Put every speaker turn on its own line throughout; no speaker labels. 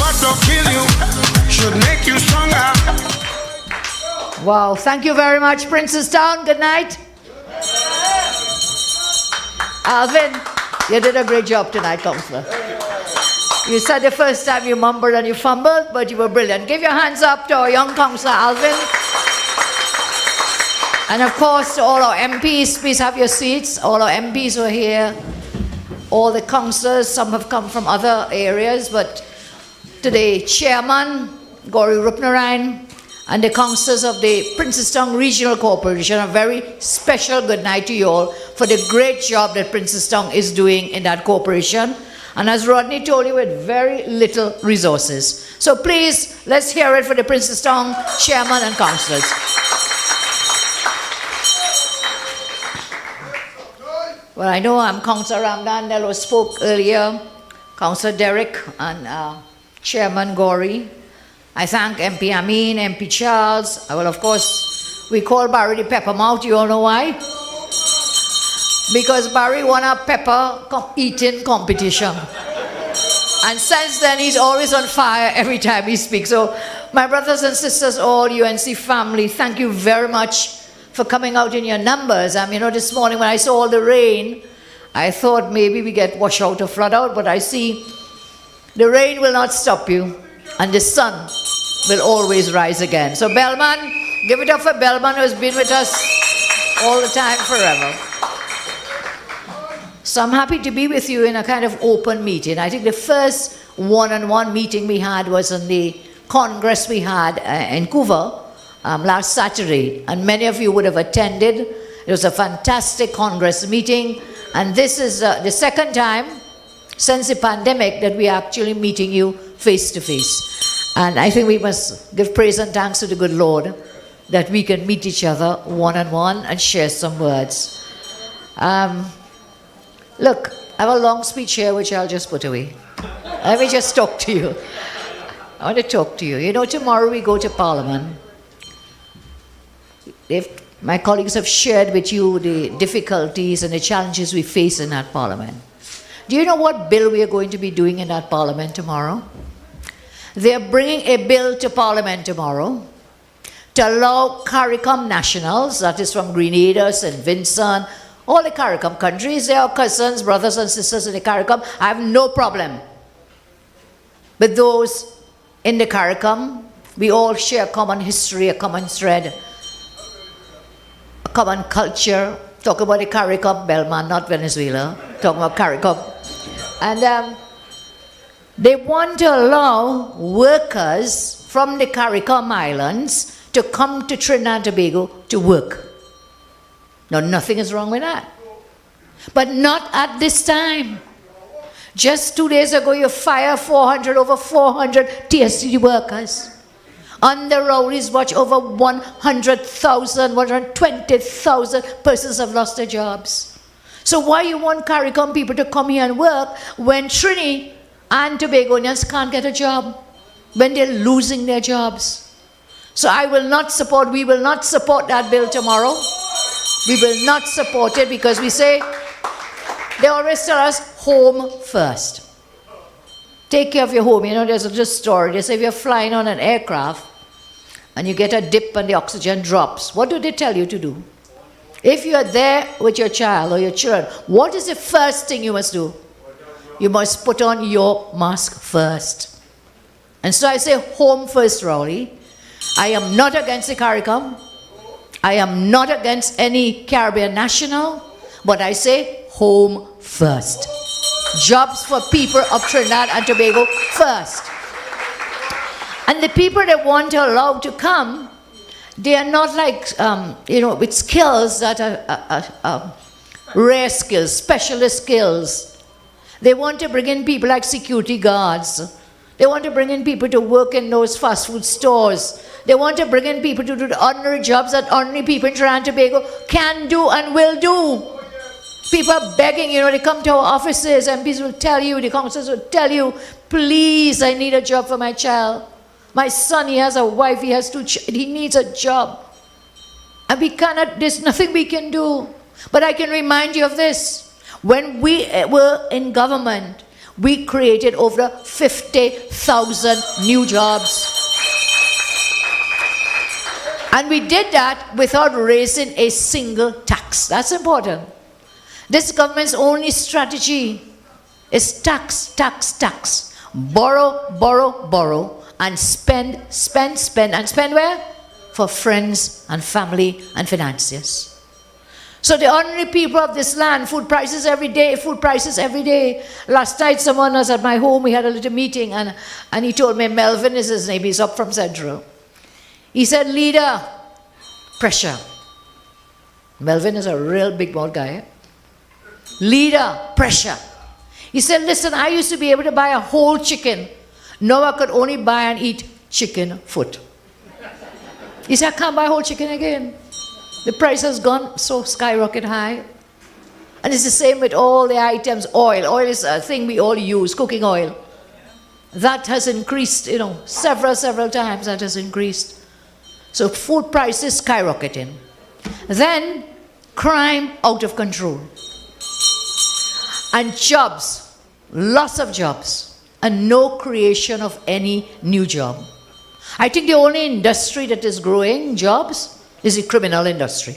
what don't kill you should make you stronger.
Wow, thank you very much, Princestown. Good night. Alvin, you did a great job tonight, Counselor. You said the first time you mumbled and you fumbled, but you were brilliant. Give your hands up to our young Counselor, Alvin. And of course, to all our MPs, please have your seats. All our MPs who are here. All the councillors, some have come from other areas, but today, Chairman Gauri Rupnarayan and the councillors of the Princestown Regional Corporation, a very special good night to you all for the great job that Princestown is doing in that corporation. And as Rodney told you, with very little resources. So please, let's hear it for the Princestown Chairman and councillors. Well, I know Councillor Ramdan Nello spoke earlier, Councillor Derek and Chairman Gauri. I thank MP Amin, MP Charles. Well, of course, we call Barry the pepper mouth. You all know why? Because Barry won a pepper eating competition. And since then, he's always on fire every time he speaks. So, my brothers and sisters, all UNC family, thank you very much for coming out in your numbers. You know, this morning when I saw all the rain, I thought maybe we get washed out or flood out, but I see the rain will not stop you, and the sun will always rise again. So Bellman, give it up for Bellman, who has been with us all the time, forever. So I'm happy to be with you in a kind of open meeting. I think the first one-on-one meeting we had was in the Congress we had in Vancouver, last Saturday, and many of you would have attended. It was a fantastic Congress meeting, and this is the second time since the pandemic that we are actually meeting you face to face. And I think we must give praise and thanks to the good Lord that we can meet each other one-on-one and share some words. Look, I have a long speech here which I'll just put away. Let me just talk to you. I want to talk to you. You know, tomorrow we go to Parliament. My colleagues have shared with you the difficulties and the challenges we face in that Parliament. Do you know what bill we are going to be doing in that Parliament tomorrow? They are bringing a bill to Parliament tomorrow to allow CARICOM nationals, that is from Grenada, St. Vincent, all the CARICOM countries, they are cousins, brothers and sisters in the CARICOM. I have no problem. But those in the CARICOM, we all share a common history, a common thread, a common culture. Talk about the CARICOM, Belman, not Venezuela. Talking about CARICOM. And they want to allow workers from the CARICOM Islands to come to Trinidad and Tobago to work. Now, nothing is wrong with that. But not at this time. Just 2 days ago, you fired over 400 TSTD workers. On the Rowley's watch, over 100,000, 120,000 persons have lost their jobs. So why you want CARICOM people to come here and work when Trinidad and Tobagonians can't get a job, when they're losing their jobs? So we will not support that bill tomorrow. We will not support it because we say, they always tell us, home first. Take care of your home. You know, there's a story. They say if you're flying on an aircraft and you get a dip and the oxygen drops, what do they tell you to do? If you're there with your child or your children, what is the first thing you must do? You must put on your mask first. And so I say home first, Rowley. I am not against the CARICOM. I am not against any Caribbean national, but I say home first. Jobs for people of Trinidad and Tobago first. And the people that want to allow to come, they are not like, with skills that are rare skills, specialist skills. They want to bring in people like security guards. They want to bring in people to work in those fast food stores. They want to bring in people to do the ordinary jobs that ordinary people in Trinidad and Tobago can do and will do. People are begging, they come to our offices, MPs will tell you, the councillors will tell you, please, I need a job for my child. My son, he has a wife, he has 2 children, he needs a job. And there's nothing we can do. But I can remind you of this. When we were in government, we created over 50,000 new jobs. And we did that without raising a single tax. That's important. This government's only strategy is tax, tax, tax. Borrow, borrow, borrow, and spend, spend, spend. And spend where? For friends and family and financiers. So the ordinary people of this land, food prices every day, food prices every day. Last night someone was at my home, we had a little meeting, and he told me, Melvin is his name, he's up from Central. He said, leader, pressure. Melvin is a real big mouth guy. Eh? Leader, pressure. He said, listen, I used to be able to buy a whole chicken. Now I could only buy and eat chicken foot. He said, I can't buy whole chicken again. The price has gone so skyrocket high. And it's the same with all the items. Oil. Oil is a thing we all use, cooking oil. That has increased, several times that has increased. So food prices skyrocketing. Then crime out of control. And jobs, lots of jobs, and no creation of any new job. I think the only industry that is growing jobs is the criminal industry.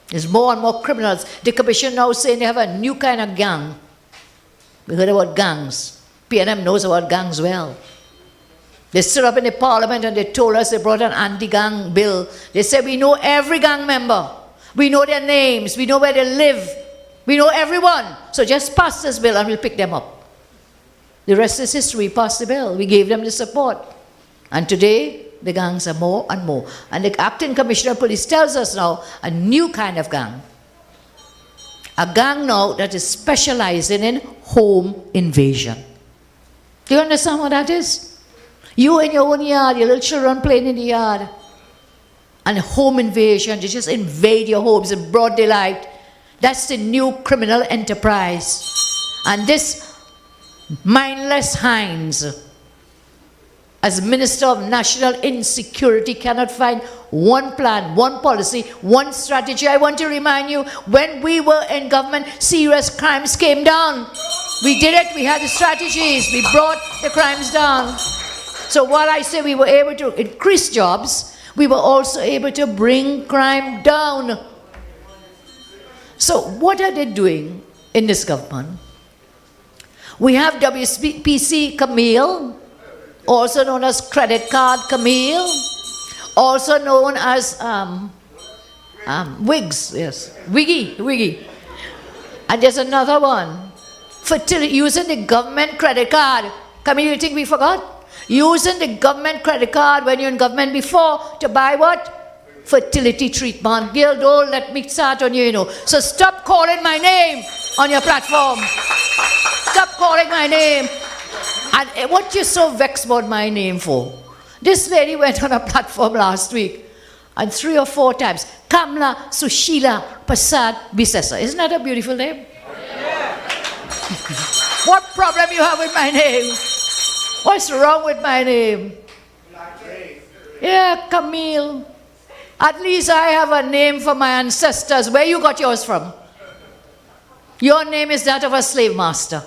There's more and more criminals. The commission now saying they have a new kind of gang. We heard about gangs. PNM knows about gangs well. They stood up in the parliament and they told us they brought an anti-gang bill. They said, we know every gang member. We know their names. We know where they live. We know everyone. So just pass this bill and we'll pick them up. The rest is history. We passed the bill. We gave them the support. And today, the gangs are more and more. And the acting commissioner of police tells us now a new kind of gang. A gang now that is specializing in home invasion. Do you understand what that is? You in your own yard, your little children playing in the yard. And home invasion, they just invade your homes in broad daylight. That's the new criminal enterprise. And this mindless Hines, as Minister of National Insecurity, cannot find one plan, one policy, one strategy. I want to remind you, when we were in government, serious crimes came down. We did it, we had the strategies, we brought the crimes down. So while I say we were able to increase jobs, we were also able to bring crime down. So what are they doing in this government? We have WPC Camille, also known as credit card Camille, also known as wigs, yes, wiggy. And there's another one, fertility, using the government credit card. Camille, you think we forgot? Using the government credit card when you're in government before to buy what? Fertility treatment. Girl, don't let me start on you, So stop calling my name on your platform. Stop calling my name. And what you so vexed about my name for? This lady went on a platform last week and 3 or 4 times. Kamla Persad Bissessar. Isn't that a beautiful name? Yeah. What problem you have with my name? What's wrong with my name? Yeah, Camille. At least I have a name for my ancestors. Where you got yours from? Your name is that of a slave master.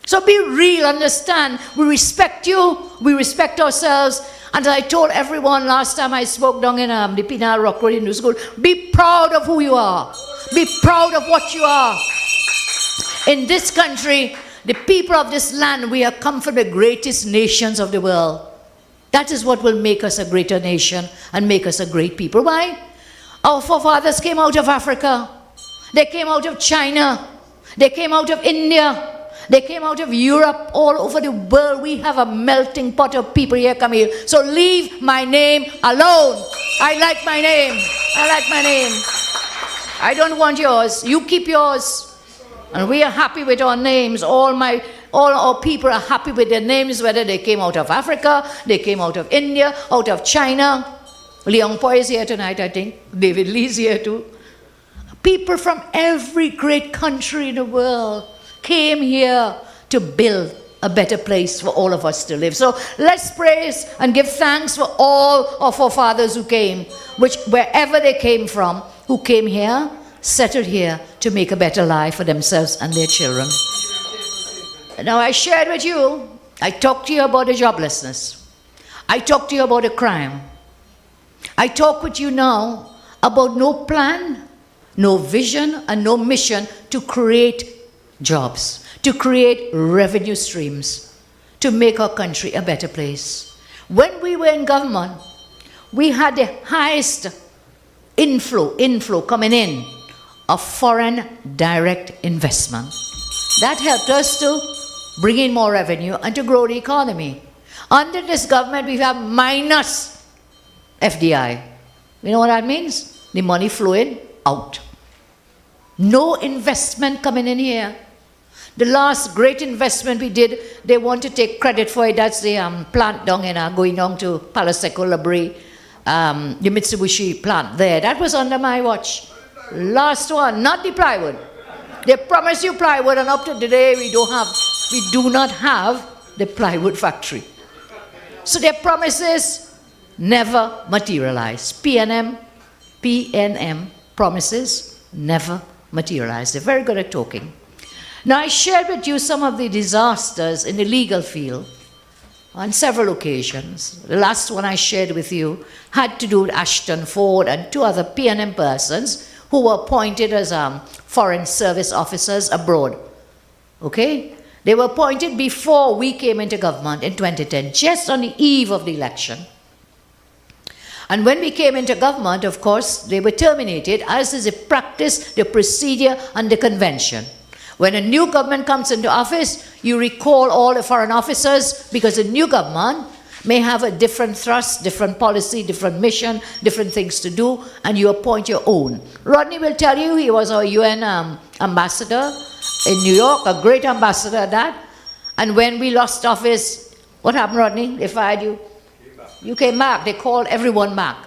So be real, understand. We respect you. We respect ourselves. And I told everyone last time I spoke down in the Pinal Rock Road Hindu School, be proud of who you are. Be proud of what you are. In this country, the people of this land, we have come from the greatest nations of the world. That is what will make us a greater nation and make us a great people. Why? Our forefathers came out of Africa. They came out of China. They came out of India. They came out of Europe, all over the world. We have a melting pot of people here. Come here. So leave my name alone. I like my name. I like my name. I don't want yours. You keep yours. And we are happy with our names. All our people are happy with their names, whether they came out of Africa, they came out of India, out of China. Leong Po is here tonight, I think. David Lee's here too. People from every great country in the world came here to build a better place for all of us to live. So let's praise and give thanks for all of our fathers who came, wherever they came from, who came here, settled here to make a better life for themselves and their children. Now, I shared with you, I talked to you about the joblessness. I talked to you about the crime. I talk with you now about no plan, no vision, and no mission to create jobs, to create revenue streams, to make our country a better place. When we were in government, we had the highest inflow coming in of foreign direct investment. That helped us to bring in more revenue and to grow the economy. Under this government, we have minus FDI. You know what that means? The money flowing out. No investment coming in here. The last great investment we did, they want to take credit for it. That's the plant down in going down to Palaseco, Labrie, the Mitsubishi plant there. That was under my watch. Last one, not the plywood. They promised you plywood, and up to today we do not have the plywood factory. So their promises never materialize. PNM promises never materialize. They're very good at talking. Now, I shared with you some of the disasters in the legal field on several occasions. The last one I shared with you had to do with Ashton Ford and two other PNM persons who were appointed as foreign service officers abroad. Okay? They were appointed before we came into government in 2010, just on the eve of the election. And when we came into government, of course, they were terminated, as is the practice, the procedure, and the convention. When a new government comes into office, you recall all the foreign officers because the new government may have a different thrust, different policy, different mission, different things to do, and you appoint your own. Rodney will tell you he was our UN ambassador in New York, a great ambassador at that. And when we lost office, what happened, Rodney? They fired you? You came back. They called everyone back.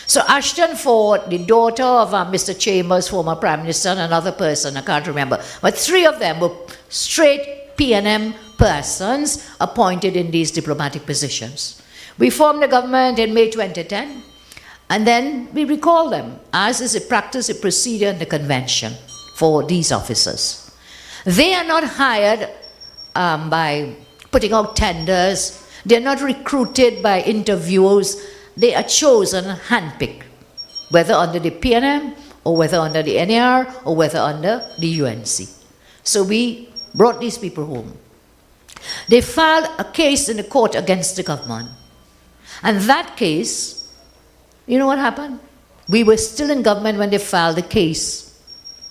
So Ashton Ford, the daughter of Mr. Chambers, former Prime Minister, and another person, I can't remember, but three of them were straight PNM persons appointed in these diplomatic positions. We formed the government in May 2010, and then we recall them, as is a practice, a procedure, and the convention for these officers. They are not hired by putting out tenders. They're not recruited by interviewers. They are chosen and handpicked, whether under the PNM or whether under the NAR or whether under the UNC. So we brought these people home. They filed a case in the court against the government. And that case, you know what happened? We were still in government when they filed the case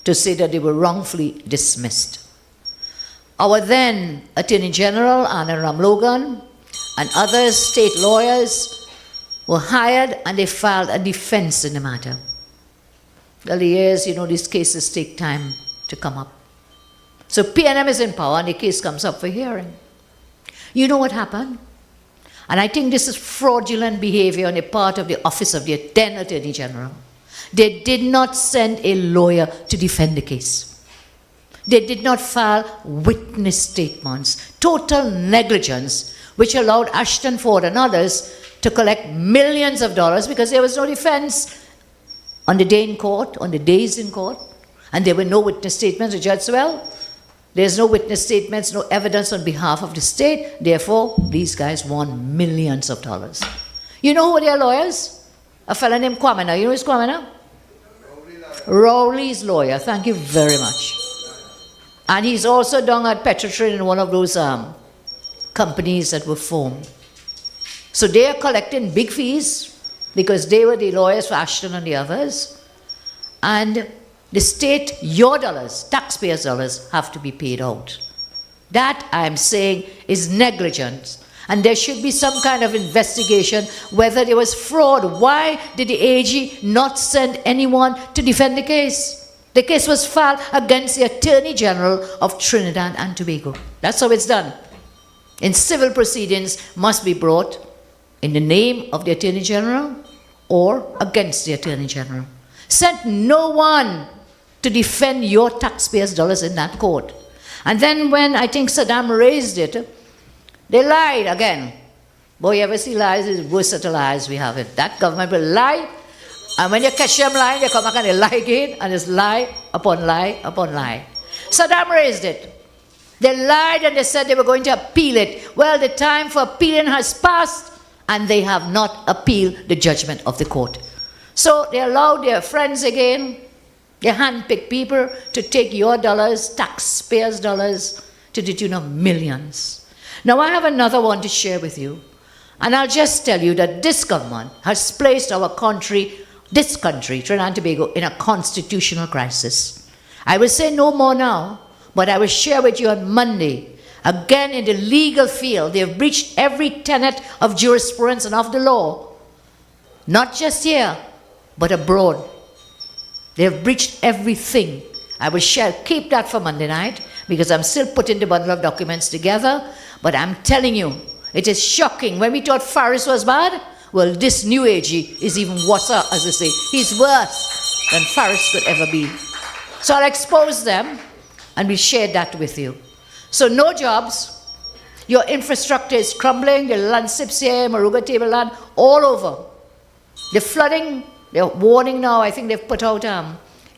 to say that they were wrongfully dismissed. Our then Attorney General, Anna Ramlogan, and other state lawyers were hired, and they filed a defense in the matter. Well, the years, you know, these cases take time to come up. So PNM is in power, and the case comes up for hearing. You know what happened? And I think this is fraudulent behavior on the part of the office of the then Attorney General. They did not send a lawyer to defend the case. They did not file witness statements. Total negligence, which allowed Ashton Ford and others to collect millions of dollars because there was no defense on the day in court, on the days in court, and there were no witness statements. The judge said, well, there's no witness statements, no evidence on behalf of the state, therefore these guys won millions of dollars. You know who were their lawyers? A fellow named Kwamena. You know who's Kwamena? Rowley's lawyer. Thank you very much. And he's also down at Petrotrin in one of those companies that were formed. So they are collecting big fees because they were the lawyers for Ashton and the others. And the state, your dollars, taxpayers' dollars, have to be paid out. That, I'm saying, is negligence. And there should be some kind of investigation whether there was fraud. Why did the AG not send anyone to defend the case? The case was filed against the Attorney General of Trinidad and Tobago. That's how it's done. In civil proceedings must be brought in the name of the Attorney General or against the Attorney General. Send no one to defend your taxpayers' dollars in that court. And then when I think Saddam raised it, they lied again. Boy, you ever see lies? It's worse than lies we have it. That government will lie, and when you catch them lying, they come back and they lie again, and it's lie upon lie upon lie. Saddam raised it. They lied and they said they were going to appeal it. Well, the time for appealing has passed, and they have not appealed the judgment of the court. So they allowed their friends again, they handpicked people to take your dollars, taxpayers' dollars, to the tune of millions. Now I have another one to share with you. And I'll just tell you that this government has placed our country, this country, Trinidad and Tobago, in a constitutional crisis. I will say no more now, but I will share with you on Monday. Again, in the legal field, they have breached every tenet of jurisprudence and of the law. Not just here, but abroad. They have breached everything. I will share, keep that for Monday night, because I'm still putting the bundle of documents together. But I'm telling you, it is shocking. When we thought Faris was bad, well, this new agey is even worse, as they say. He's worse than Faris could ever be. So I'll expose them, and we'll share that with you. So no jobs. Your infrastructure is crumbling. The landslips here, Maruga Tableland, all over. The flooding, they're warning now. I think they've put out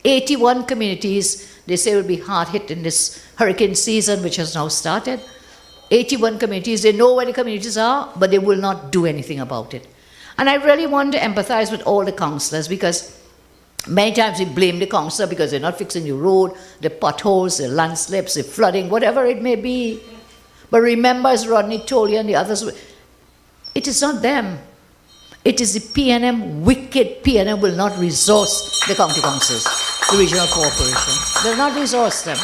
81 communities. They say will be hard hit in this hurricane season, which has now started. 81 communities. They know where the communities are, but they will not do anything about it. And I really want to empathize with all the councillors, because many times we blame the councillor because they're not fixing the road, the potholes, the landslips, the flooding, whatever it may be. But remember, as Rodney told you and the others, it is not them. It is the PNM, wicked PNM will not resource the county councils, the regional corporation. They'll not resource them.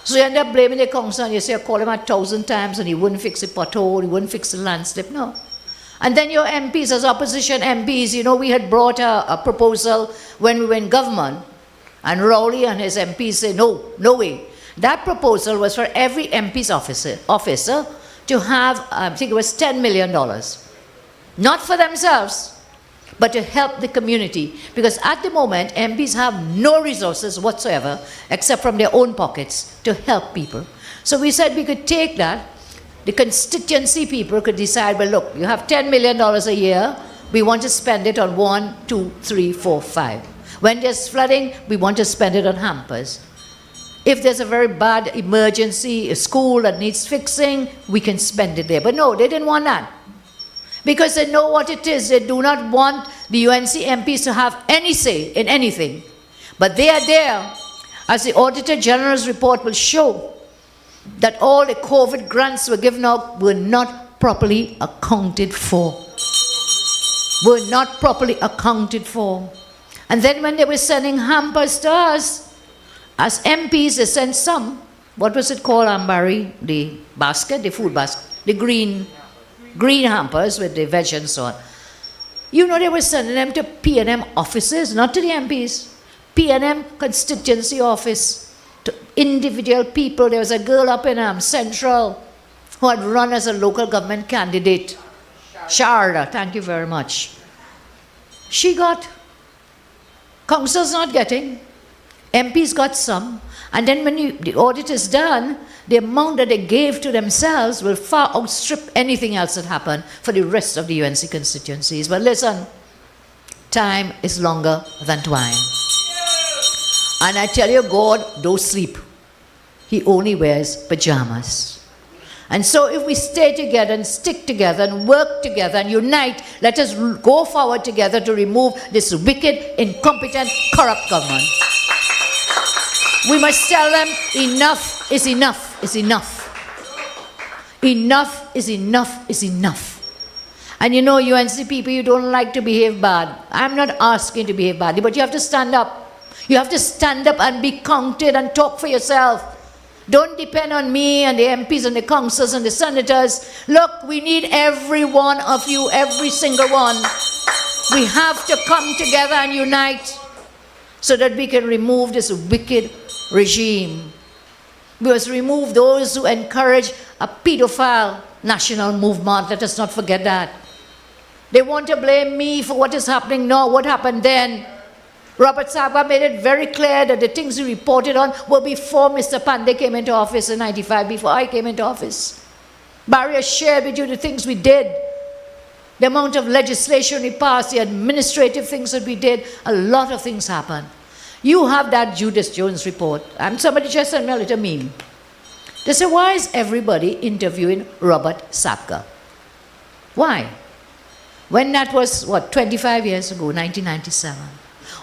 So you end up blaming the council, and you say, I call him 1,000 times and he wouldn't fix the pothole, he wouldn't fix the landslip. No. And then your MPs, as opposition MPs, you know, we had brought a proposal when we were in government, and Rowley and his MPs said, no, no way. That proposal was for every MP's officer to have, I think it was $10 million. Not for themselves, but to help the community. Because at the moment, MPs have no resources whatsoever, except from their own pockets, to help people. So we said we could take that. The constituency people could decide, well, look, you have $10 million a year. We want to spend it on 1, 2, 3, 4, 5. When there's flooding, we want to spend it on hampers. If there's a very bad emergency, a school that needs fixing, we can spend it there. But no, they didn't want that. Because they know what it is. They do not want the UNC MPs to have any say in anything. But they are there, as the Auditor General's report will show, that all the COVID grants were given out were not properly accounted for. Were not properly accounted for. And then when they were sending hampers to us, as MPs, they sent some, what was it called, Ambari? The basket, the food basket, the green hampers with the veg and so on. You know, they were sending them to PNM offices, not to the MPs. PNM constituency office. To individual people. There was a girl up in Central who had run as a local government candidate. Sharda, thank you very much. She got, councils not getting, MPs got some, and then when the audit is done, the amount that they gave to themselves will far outstrip anything else that happened for the rest of the UNC constituencies. But listen, time is longer than twine. And I tell you, God don't sleep. He only wears pajamas. And so if we stay together and stick together and work together and unite, let us go forward together to remove this wicked, incompetent, corrupt government. We must tell them enough is enough is enough. Enough is enough is enough. And you know, UNC people, you don't like to behave bad. I'm not asking to behave badly, but you have to stand up. You have to stand up and be counted and talk for yourself. Don't depend on me and the MPs and the councillors and the senators. Look, we need every one of you, every single one. We have to come together and unite so that we can remove this wicked regime. We must remove those who encourage a pedophile national movement. Let us not forget that. They want to blame me for what is happening now. What happened then? Robert Sabwa made it very clear that the things he reported on were before Mr. Pandey came into office in 95, before I came into office. Barry has shared with you the things we did, the amount of legislation we passed, the administrative things that we did. A lot of things happened. You have that Judas Jones report. Somebody just sent me a little meme. They say, why is everybody interviewing Robert Sabga? Why? When that was, 25 years ago, 1997.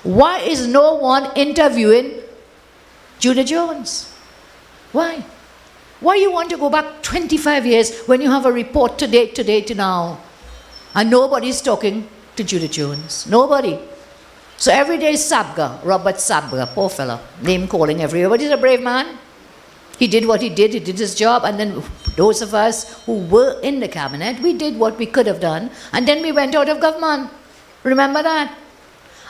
Why is no one interviewing Judah Jones? Why? Why you want to go back 25 years when you have a report today to now? And nobody's talking to Judah Jones. Nobody. So every day is Sabga, Robert Sabga, poor fellow, name calling everywhere. But he's a brave man. He did what he did his job, and then those of us who were in the cabinet, we did what we could have done, and then we went out of government. Remember that?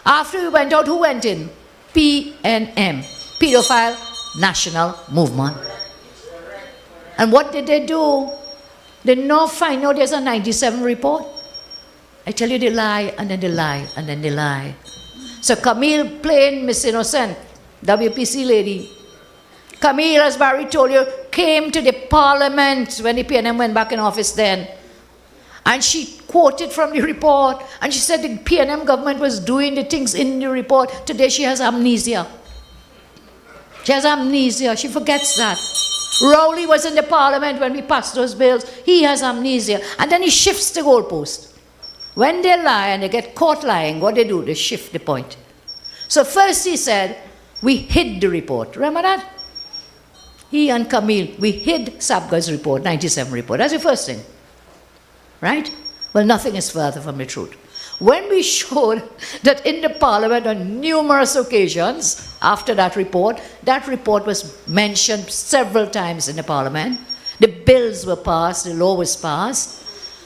After we went out, who went in? PNM, Pedophile National Movement. And what did they do? They now find out there's a 97 report. I tell you, they lie, and then they lie, and then they lie. So Camille, plain Miss Innocent, WPC lady, Camille, as Barry told you, came to the parliament when the PNM went back in office then. And she quoted from the report. And she said the PNM government was doing the things in the report. Today she has amnesia. She has amnesia. She forgets that. Rowley was in the parliament when we passed those bills. He has amnesia. And then he shifts the goalpost. When they lie and they get caught lying, what they do? They shift the point. So first he said, we hid the report. Remember that? He and Camille, we hid Sabga's report, 97 report. That's the first thing. Right? Well, nothing is further from the truth. When we showed that in the parliament on numerous occasions after that report was mentioned several times in the parliament. The bills were passed, the law was passed.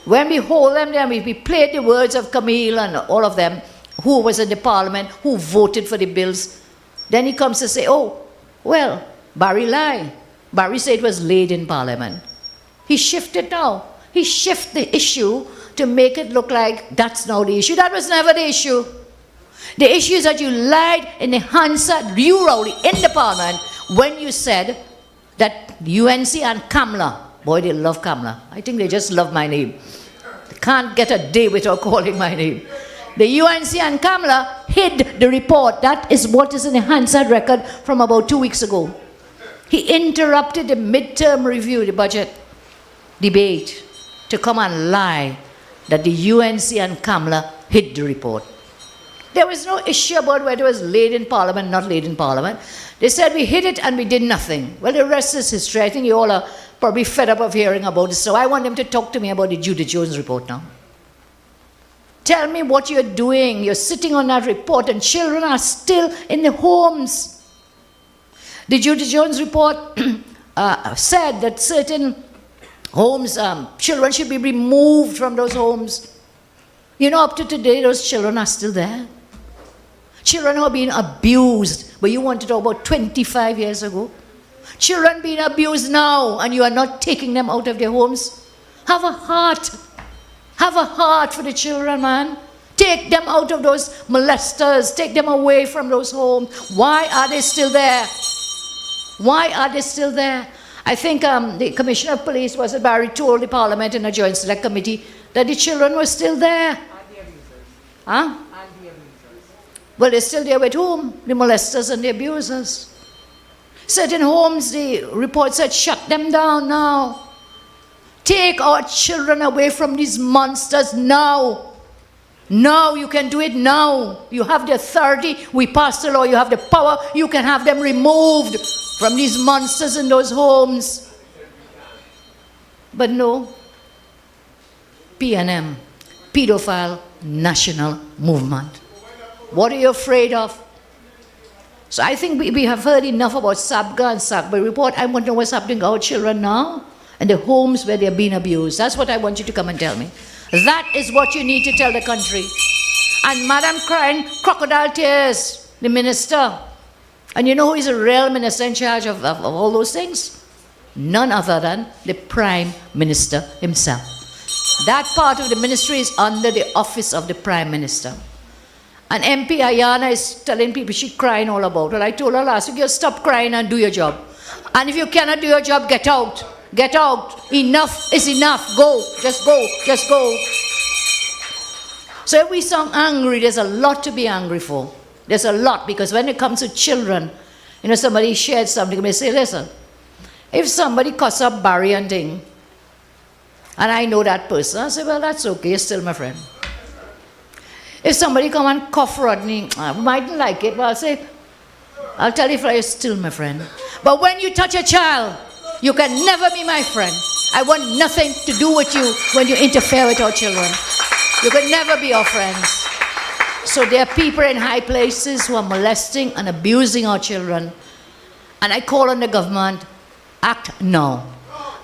When we hold them there, we played the words of Camille and all of them, who was in the parliament, who voted for the bills. Then he comes to say, oh, well, Barry lied. Barry said it was laid in parliament. He shifted now. He shifted the issue to make it look like that's now the issue. That was never the issue. The issue is that you lied in the Hansard, you Rowley, in the parliament when you said that UNC and Kamla, boy, they love Kamla. I think they just love my name. They can't get a day without calling my name. The UNC and Kamla hid the report. That is what is in the Hansard record from about 2 weeks ago. He interrupted the midterm review, the budget debate, to come and lie that the UNC and Kamla hid the report. There was no issue about whether it was laid in parliament, not laid in parliament. They said we hid it and we did nothing. Well, the rest is history. I think you all are probably fed up of hearing about it, so I want them to talk to me about the Judah Jones report now. Tell me what you're doing. You're sitting on that report and children are still in the homes. The Judah Jones report said that certain homes, children should be removed from those homes. You know, up to today, those children are still there. Children are being abused, but you want to talk about 25 years ago. Children being abused now, and you are not taking them out of their homes. Have a heart. Have a heart for the children, man. Take them out of those molesters. Take them away from those homes. Why are they still there? Why are they still there? I think the Commissioner of Police, was it Barry, told the Parliament in a Joint Select Committee that the children were still there.
And the abusers.
Huh?
And the abusers.
Well, they're still there with whom? The molesters and the abusers. Certain homes, the report said, shut them down now. Take our children away from these monsters now. Now, you can do it now. You have the authority. We passed the law. You have the power. You can have them removed from these monsters in those homes. But no. PNM, Pedophile National Movement. What are you afraid of? So I think we have heard enough about Sabga and Sabga report. I want to know what's happening to our children now and the homes where they're being abused. That's what I want you to come and tell me. That is what you need to tell the country. And Madam crying crocodile tears, the minister. And you know who is a real minister in charge of all those things? None other than the Prime Minister himself. That part of the ministry is under the office of the Prime Minister. And MP Ayana is telling people she's crying all about. Well, I told her last week, you stop crying and do your job. And if you cannot do your job, get out. Get out. Enough is enough. Go. Just go. Just go. So if we sound angry, there's a lot to be angry for. There's a lot, because when it comes to children, you know, somebody shared something, they say, listen, If somebody cuss up Barry and thing, and I know that person, I say, well, that's okay, you're still my friend. If somebody come and cough Rodney, I mightn't like it, but I'll say, I'll tell you, you're still my friend. But when you touch a child, you can never be my friend. I want nothing to do with you when you interfere with our children. You can never be our friends. So there are people in high places who are molesting and abusing our children. And I call on the government, act now.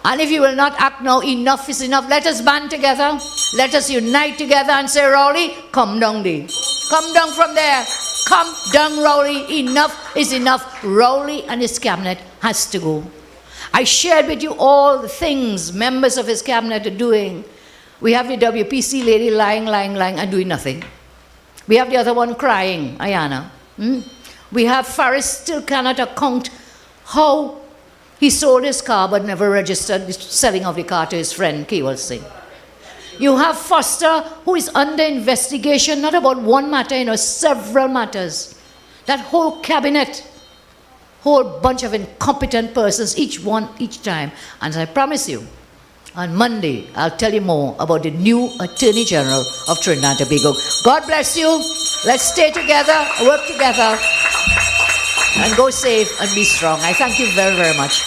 And if you will not act now, enough is enough. Let us band together. Let us unite together and say, Rowley, come down there. Come down from there. Come down, Rowley. Enough is enough. Rowley and his cabinet has to go. I shared with you all the things members of his cabinet are doing. We have the WPC lady lying and doing nothing. We have the other one crying, Ayana. We have Faris still cannot account how he sold his car but never registered the selling of the car to his friend, Kewal Singh. You have Foster, who is under investigation, not about one matter, several matters. That whole cabinet, whole bunch of incompetent persons, each one, each time. And I promise you, on Monday, I'll tell you more about the new Attorney General of Trinidad and Tobago. God bless you. Let's stay together, work together, and go safe and be strong. I thank you very, very much.